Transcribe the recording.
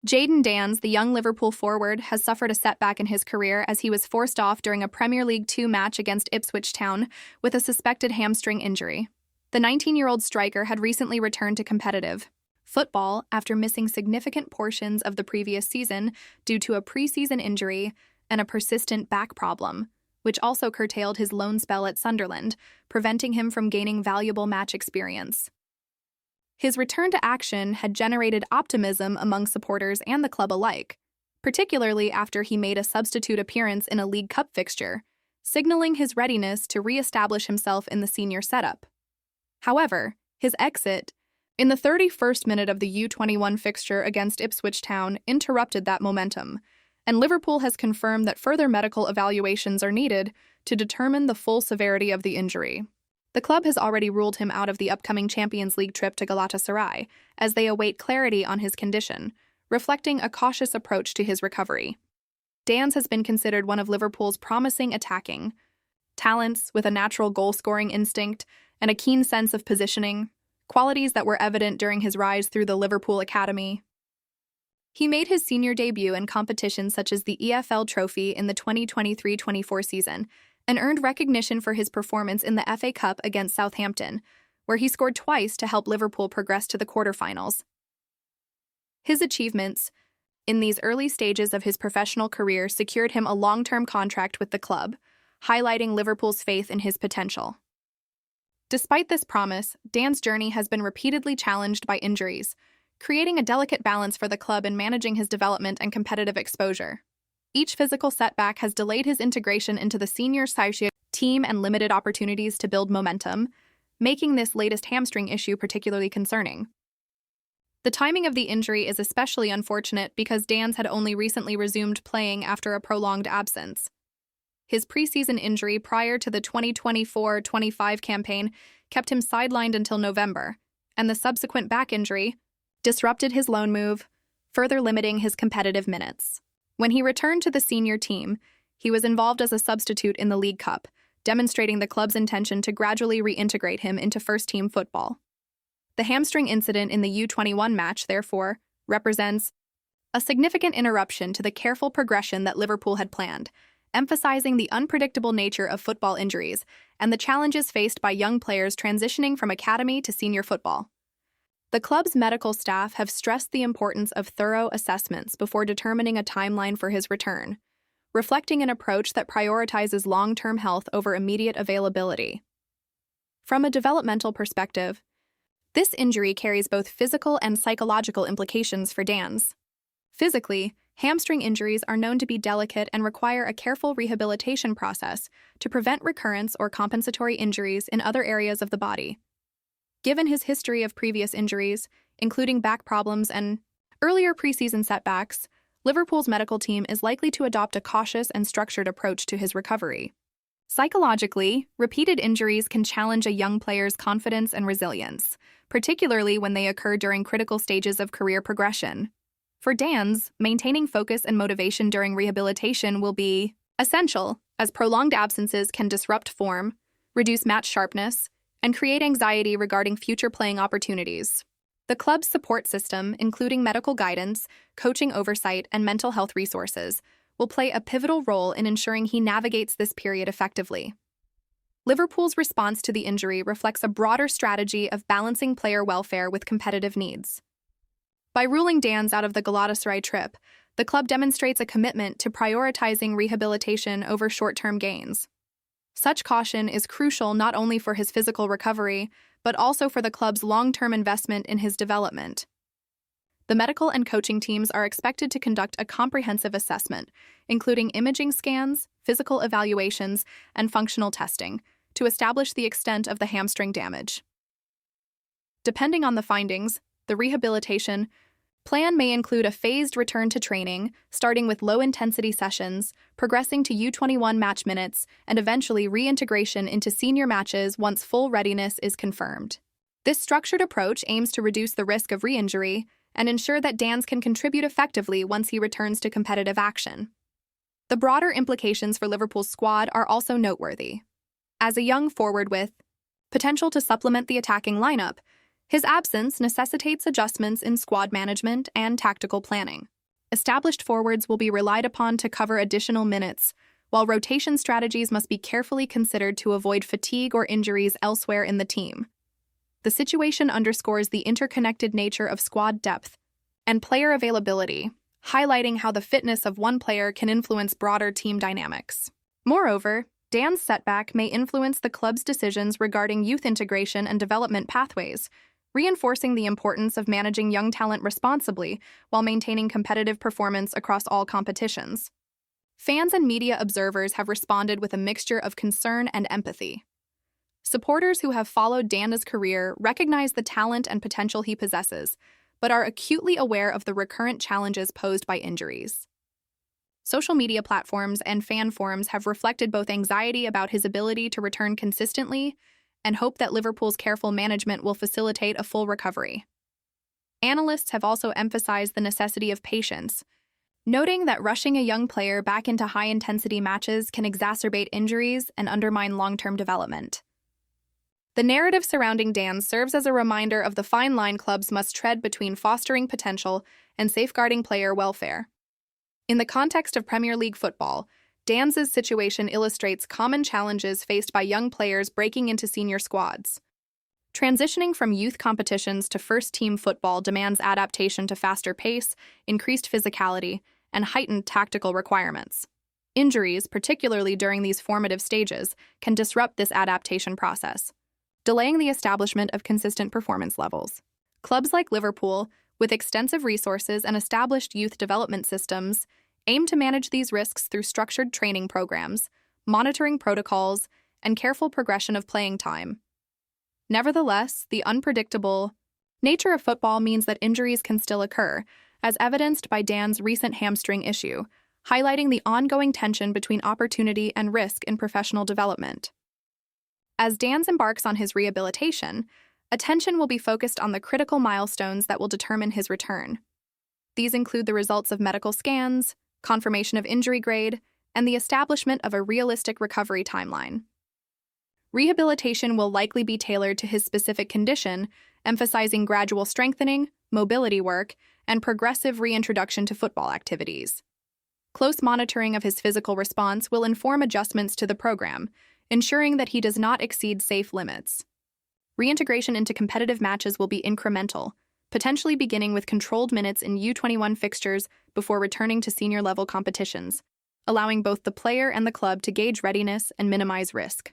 Jadon Danns, the young Liverpool forward, has suffered a setback in his career as he was forced off during a Premier League 2 match against Ipswich Town with a suspected hamstring injury. The 19-year-old striker had recently returned to competitive football after missing significant portions of the previous season due to a preseason injury and a persistent back problem, which also curtailed his loan spell at Sunderland, preventing him from gaining valuable match experience. His return to action had generated optimism among supporters and the club alike, particularly after he made a substitute appearance in a League Cup fixture, signaling his readiness to re-establish himself in the senior setup. However, his exit in the 31st minute of the U21 fixture against Ipswich Town interrupted that momentum, and Liverpool has confirmed that further medical evaluations are needed to determine the full severity of the injury. The club has already ruled him out of the upcoming Champions League trip to Galatasaray as they await clarity on his condition, reflecting a cautious approach to his recovery. Danns has been considered one of Liverpool's promising attacking talents with a natural goal-scoring instinct and a keen sense of positioning, qualities that were evident during his rise through the Liverpool Academy. He made his senior debut in competitions such as the EFL Trophy in the 2023-24 season, and earned recognition for his performance in the FA Cup against Southampton, where he scored twice to help Liverpool progress to the quarterfinals. His achievements in these early stages of his professional career secured him a long-term contract with the club, highlighting Liverpool's faith in his potential. Despite this promise, Danns' journey has been repeatedly challenged by injuries, creating a delicate balance for the club in managing his development and competitive exposure. Each physical setback has delayed his integration into the senior side team and limited opportunities to build momentum, making this latest hamstring issue particularly concerning. The timing of the injury is especially unfortunate because Danns had only recently resumed playing after a prolonged absence. His preseason injury prior to the 2024-25 campaign kept him sidelined until November, and the subsequent back injury disrupted his loan move, further limiting his competitive minutes. When he returned to the senior team, he was involved as a substitute in the League Cup, demonstrating the club's intention to gradually reintegrate him into first-team football. The hamstring incident in the U21 match, therefore, represents a significant interruption to the careful progression that Liverpool had planned, emphasizing the unpredictable nature of football injuries and the challenges faced by young players transitioning from academy to senior football. The club's medical staff have stressed the importance of thorough assessments before determining a timeline for his return, reflecting an approach that prioritizes long-term health over immediate availability. From a developmental perspective, this injury carries both physical and psychological implications for Danns. Physically, hamstring injuries are known to be delicate and require a careful rehabilitation process to prevent recurrence or compensatory injuries in other areas of the body. Given his history of previous injuries, including back problems and earlier preseason setbacks, Liverpool's medical team is likely to adopt a cautious and structured approach to his recovery. Psychologically, repeated injuries can challenge a young player's confidence and resilience, particularly when they occur during critical stages of career progression. For Danns, maintaining focus and motivation during rehabilitation will be essential, as prolonged absences can disrupt form, reduce match sharpness, and create anxiety regarding future playing opportunities. The club's support system, including medical guidance, coaching oversight, and mental health resources, will play a pivotal role in ensuring he navigates this period effectively. Liverpool's response to the injury reflects a broader strategy of balancing player welfare with competitive needs. By ruling Danns out of the Galatasaray trip, the club demonstrates a commitment to prioritizing rehabilitation over short-term gains. Such caution is crucial not only for his physical recovery, but also for the club's long-term investment in his development. The medical and coaching teams are expected to conduct a comprehensive assessment, including imaging scans, physical evaluations, and functional testing, to establish the extent of the hamstring damage. Depending on the findings, the rehabilitation plan may include a phased return to training, starting with low-intensity sessions, progressing to U21 match minutes, and eventually reintegration into senior matches once full readiness is confirmed. This structured approach aims to reduce the risk of re-injury and ensure that Danns can contribute effectively once he returns to competitive action. The broader implications for Liverpool's squad are also noteworthy. As a young forward with potential to supplement the attacking lineup, His absence necessitates adjustments in squad management and tactical planning. Established forwards will be relied upon to cover additional minutes, while rotation strategies must be carefully considered to avoid fatigue or injuries elsewhere in the team. The situation underscores the interconnected nature of squad depth and player availability, highlighting how the fitness of one player can influence broader team dynamics. Moreover, Dan's setback may influence the club's decisions regarding youth integration and development pathways, reinforcing the importance of managing young talent responsibly while maintaining competitive performance across all competitions. Fans and media observers have responded with a mixture of concern and empathy. Supporters who have followed Dan's career recognize the talent and potential he possesses, but are acutely aware of the recurrent challenges posed by injuries. Social media platforms and fan forums have reflected both anxiety about his ability to return consistently and hope that Liverpool's careful management will facilitate a full recovery. Analysts have also emphasized the necessity of patience, noting that rushing a young player back into high-intensity matches can exacerbate injuries and undermine long-term development. The narrative surrounding Dan serves as a reminder of the fine line clubs must tread between fostering potential and safeguarding player welfare. In the context of Premier League football, Dan's situation illustrates common challenges faced by young players breaking into senior squads. Transitioning from youth competitions to first-team football demands adaptation to faster pace, increased physicality, and heightened tactical requirements. Injuries, particularly during these formative stages, can disrupt this adaptation process, delaying the establishment of consistent performance levels. Clubs like Liverpool, with extensive resources and established youth development systems, aim to manage these risks through structured training programs, monitoring protocols, and careful progression of playing time. Nevertheless, the unpredictable nature of football means that injuries can still occur, as evidenced by Dan's recent hamstring issue, highlighting the ongoing tension between opportunity and risk in professional development. As Dan embarks on his rehabilitation, attention will be focused on the critical milestones that will determine his return. These include the results of medical scans, confirmation of injury grade, and the establishment of a realistic recovery timeline. Rehabilitation will likely be tailored to his specific condition, emphasizing gradual strengthening, mobility work, and progressive reintroduction to football activities. Close monitoring of his physical response will inform adjustments to the program, ensuring that he does not exceed safe limits. Reintegration into competitive matches will be incremental, potentially beginning with controlled minutes in U21 fixtures before returning to senior-level competitions, allowing both the player and the club to gauge readiness and minimize risk.